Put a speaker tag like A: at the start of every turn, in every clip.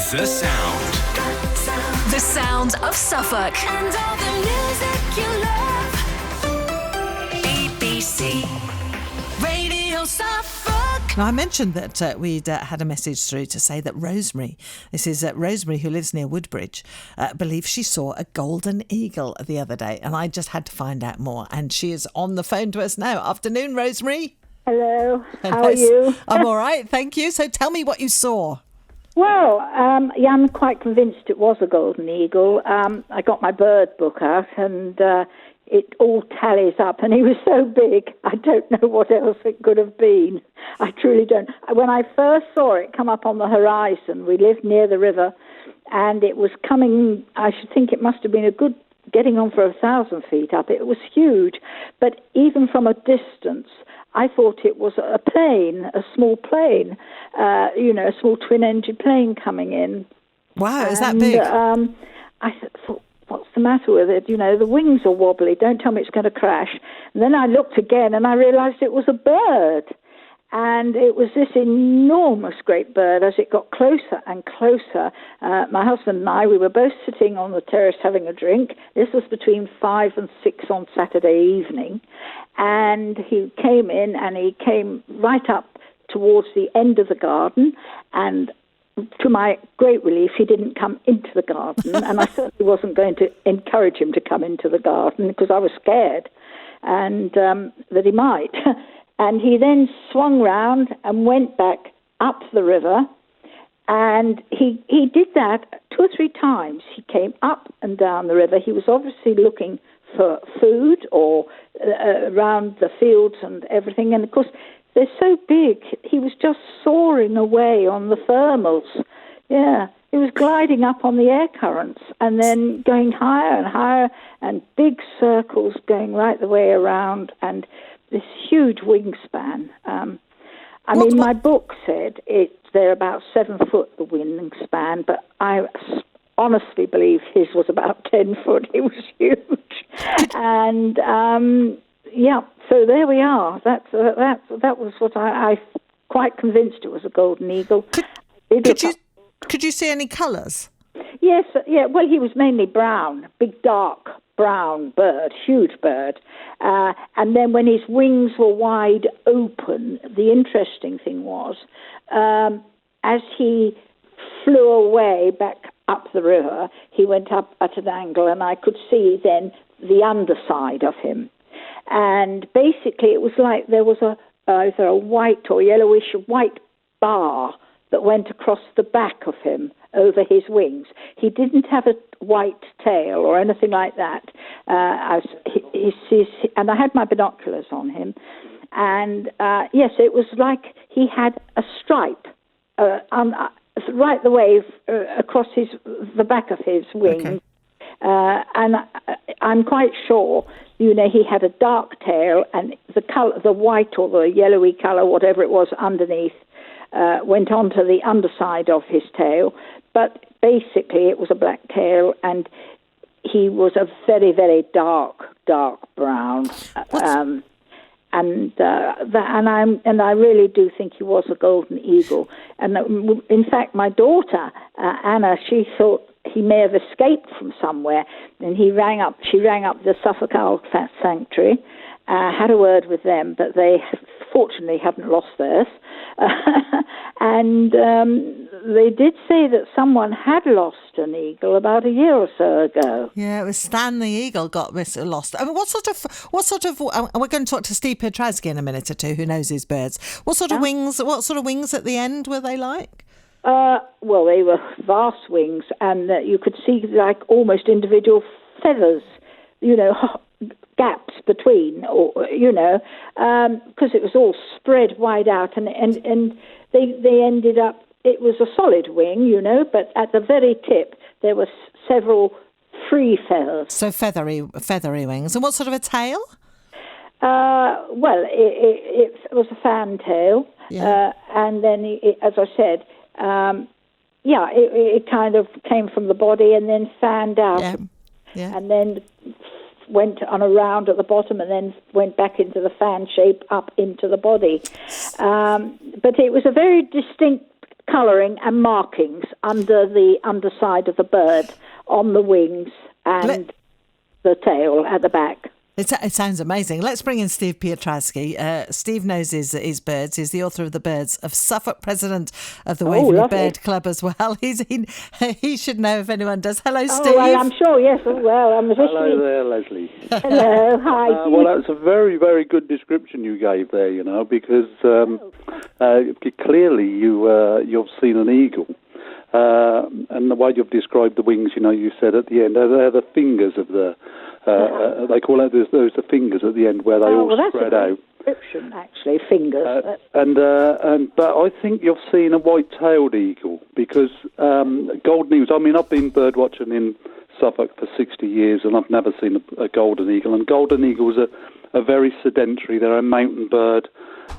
A: The Sound.
B: The sound of Suffolk.
C: And all the music you love.
B: BBC Radio Suffolk.
D: Now, I mentioned that we'd had a message through to say that Rosemary, this is Rosemary who lives near Woodbridge, believes she saw a golden eagle the other day. And I just had to find out more. And she is on the phone to us now. Afternoon, Rosemary.
E: Hello, how are you?
D: I'm all right, thank you. So tell me what you saw.
E: Well, I'm quite convinced it was a golden eagle. I got my bird book out and it all tallies up, and he was so big, I don't know what else it could have been. I truly don't. When I first saw it come up on the horizon, we lived near the river, and it was coming, I should think it must have been a good, getting on for 1,000 feet up. It was huge, but even from a distance, I thought it was a plane, a small plane, a small twin-engine plane coming in.
D: Wow, is that big?
E: I thought, what's the matter with it? The wings are wobbly. Don't tell me it's going to crash. And then I looked again and I realised it was a bird. And it was this enormous great bird. As it got closer and closer, my husband and I, we were both sitting on the terrace having a drink. This was between 5 and 6 on Saturday evening. And he came in and he came right up towards the end of the garden, and to my great relief, he didn't come into the garden, and I certainly wasn't going to encourage him to come into the garden because I was scared and that he might. And he then swung round and went back up the river, and he did that 2 or 3 times. He came up and down the river. He was obviously looking for food or around the fields and everything, and of course they're so big, he was just soaring away on the thermals. Yeah, he was gliding up on the air currents and then going higher and higher, and big circles going right the way around, and this huge wingspan. My book said they're about 7 foot, the wingspan, but I honestly believe his was about 10 foot. It was huge. And so there we are. That was what I quite convinced it was a golden eagle.
D: Could you see any colours?
E: Yes, yeah. Well, he was mainly brown, big dark brown bird, huge bird. And then when his wings were wide open, the interesting thing was, as he flew away back up the river, he went up at an angle, and I could see then the underside of him. And basically it was like there was either a white or yellowish white bar that went across the back of him over his wings. He didn't have a white tail or anything like that. And I had my binoculars on him. And yes, it was like he had a stripe right the way across the back of his wing. Okay. And I'm quite sure, he had a dark tail, and the color, the white or the yellowy color, whatever it was underneath, went onto the underside of his tail. But basically, it was a black tail, and he was a very, very dark brown. And I really do think he was a golden eagle. And in fact, my daughter Anna, she thought he may have escaped from somewhere, and she rang up the Suffolk Owl Sanctuary, had a word with them, but they fortunately haven't lost theirs. And they did say that someone had lost an eagle about a year or so ago.
D: Yeah, it was Stan the eagle got lost. I mean, what sort of? We're going to talk to Steve Pietraszki in a minute or two, who knows his birds. What sort of wings? What sort of wings at the end were they like?
E: Well, they were vast wings, and you could see like almost individual feathers, gaps between, or because it was all spread wide out, and they ended up. It was a solid wing, but at the very tip there were several free feathers.
D: So feathery wings. And what sort of a tail?
E: Well, it was a fan tail, and then, as I said. It kind of came from the body and then fanned out, and then went on a round at the bottom and then went back into the fan shape up into the body. But it was a very distinct colouring and markings under the underside of the bird on the wings and the tail at the back.
D: It sounds amazing. Let's bring in Steve Piotrowski. Steve knows his birds. He's the author of The Birds of Suffolk, president of the Waveney Bird Club as well. He should know if anyone does. Hello, Steve.
E: Oh, well, I'm sure, yes. Well, I'm listening.
A: Hello there, Leslie.
E: Hello, hi.
A: Well, that's a very, very good description you gave there, because clearly you've seen an eagle. And the way you've described the wings, you said at the end, they're the fingers of the... they call it those the fingers at the end where they all spread out.
E: Description, actually, fingers.
A: But I think you've seen a white-tailed eagle because golden eagles. I mean, I've been bird watching in Suffolk for 60 years, and I've never seen a golden eagle. And golden eagles are very sedentary. They're a mountain bird,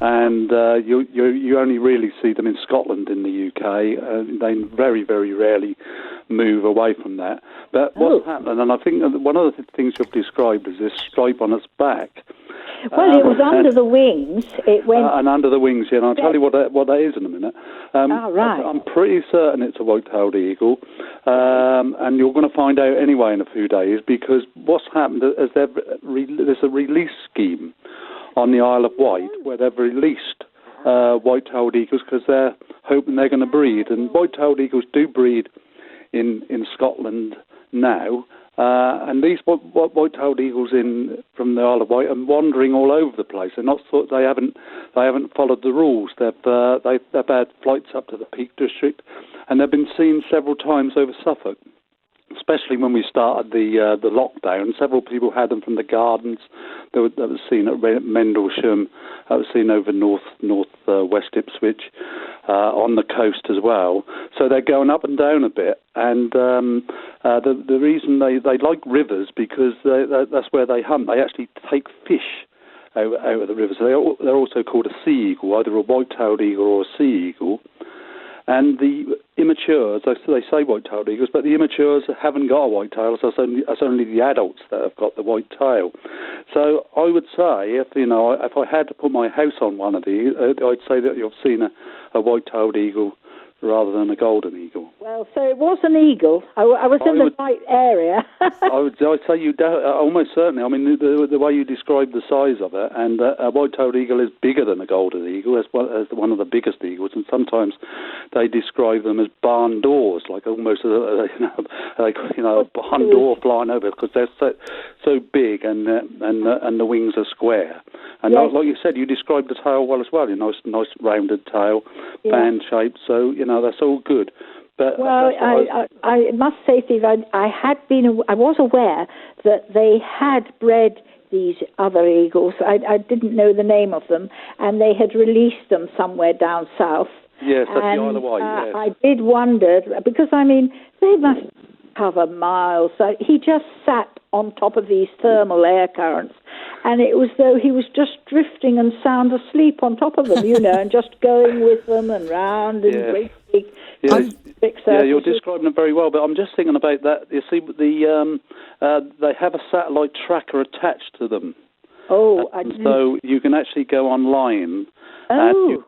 A: and you only really see them in Scotland in the UK. They very, very rarely move away from that. But what's happening, and I think one of the things you've described is this stripe on its back.
E: Well, it was under the wings. It went
A: and under the wings, and I'll tell you what that is in a minute.
E: Right.
A: I'm pretty certain it's a white-tailed eagle, and you're going to find out anyway in a few days because what's happened is there's a release scheme on the Isle of Wight where they've released white-tailed eagles because they're hoping they're going to breed, and white-tailed eagles do breed in Scotland now. And these white-tailed eagles from the Isle of Wight are wandering all over the place. They're not they haven't followed the rules. They've had flights up to the Peak District, and they've been seen several times over Suffolk. Especially when we started the lockdown, several people had them from the gardens. That was seen at Mendlesham. That was seen over West Ipswich, on the coast as well. So they're going up and down a bit. And the reason they like rivers because that's where they hunt. They actually take fish out of the rivers. They're also called a sea eagle, either a white-tailed eagle or a sea eagle. And the immatures, they say white-tailed eagles, but the immatures haven't got a white tail, so it's only the adults that have got the white tail. So I would say, if I had to put my house on one of these, I'd say that you've seen a white-tailed eagle rather than a golden eagle.
E: Well, so it was an eagle. I was in the right area.
A: I'd say you almost certainly. I mean, the way you described the size of it, and a white-tailed eagle is bigger than a golden eagle, as one of the biggest eagles, and sometimes they describe them as barn doors, like almost a barn door flying over because they're so big and the wings are square. And
E: yes.
A: Like you said, you described the tail well as well. Nice rounded tail, band shaped. So that's all good. But
E: well, I must say, Steve, I was aware that they had bred these other eagles. I didn't know the name of them, and they had released them somewhere down south.
A: Yes, at the Isle of Wight. Yes.
E: I did wonder because they must cover miles. So he just sat on top of these thermal air currents, and it was though he was just drifting and sound asleep on top of them, and just going with them and round and great big.
A: Yes. You're describing them very well, but I'm just thinking about that. You see, they have a satellite tracker attached to them.
E: Oh,
A: so you can actually go online and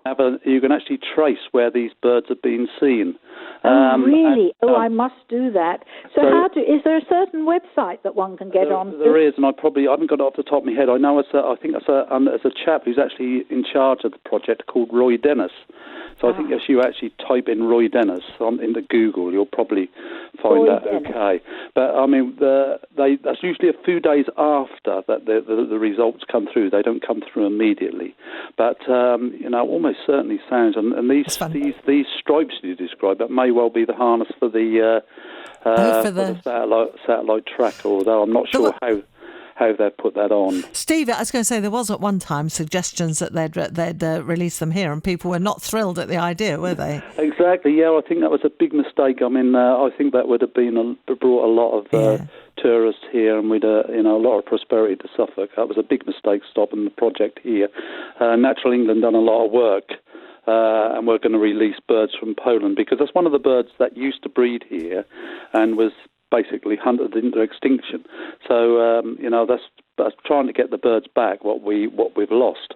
A: you can actually trace where these birds have been seen.
E: Really? I must do that. So is there a certain website that one can get on?
A: There is, and I haven't got it off the top of my head. I know I think it's a chap who's actually in charge of the project called Roy Dennis. So I think if you actually type in Roy Dennis into Google, you'll probably find that okay. But I mean, that's usually a few days after that the results come through. They don't come through immediately. But almost certainly sounds. And these stripes you described, that may well be the harness for the satellite tracker. Although I'm not sure how they've put that on.
D: Steve, I was going to say there was at one time suggestions that they'd release them here, and people were not thrilled at the idea, were they?
A: Exactly. Yeah, I think that was a big mistake. I mean, I think that would have brought a lot of tourists here, and we'd a lot of prosperity to Suffolk. That was a big mistake stopping the project here. Natural England done a lot of work. And we're going to release birds from Poland because that's one of the birds that used to breed here and was basically hunted into extinction. So that's trying to get the birds back what we've lost.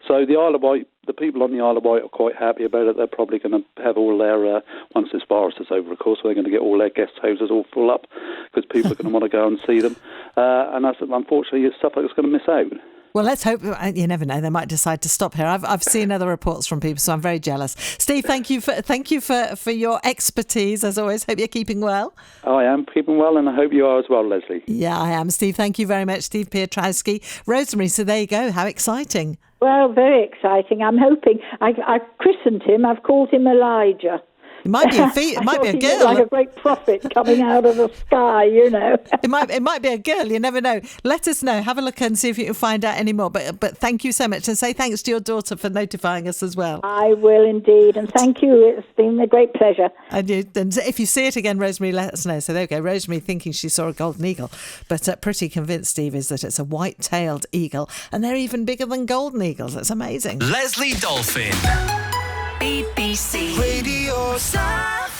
A: So the Isle of Wight the people on the Isle of Wight are quite happy about it. They're probably going to have all their, once this virus is over, of course, they're going to get all their guest houses all full up because people are going to want to go and see them. And I said, unfortunately, Suffolk's going to miss out.
D: Well, let's hope. You never know; they might decide to stop here. I've seen other reports from people, so I'm very jealous. Steve, thank you for your expertise as always. Hope you're keeping well.
A: Oh, I am keeping well, and I hope you are as well, Leslie.
D: Yeah, I am, Steve. Thank you very much, Steve Piotrowski. Rosemary. So there you go. How exciting!
E: Well, very exciting. I'm hoping. I christened him. I've called him Elijah.
D: It might be it might be a girl.
E: Like a great prophet coming out of the sky, you know.
D: It might be a girl. You never know. Let us know. Have a look and see if you can find out any more. But thank you so much, and say thanks to your daughter for notifying us as well.
E: I will indeed, and thank you. It's been a great pleasure.
D: And if you see it again, Rosemary, let us know. So there we go. Rosemary thinking she saw a golden eagle, but pretty convinced, Steve, is that it's a white-tailed eagle, and they're even bigger than golden eagles. That's amazing.
B: Leslie Dolphin. BBC Radio Suffolk.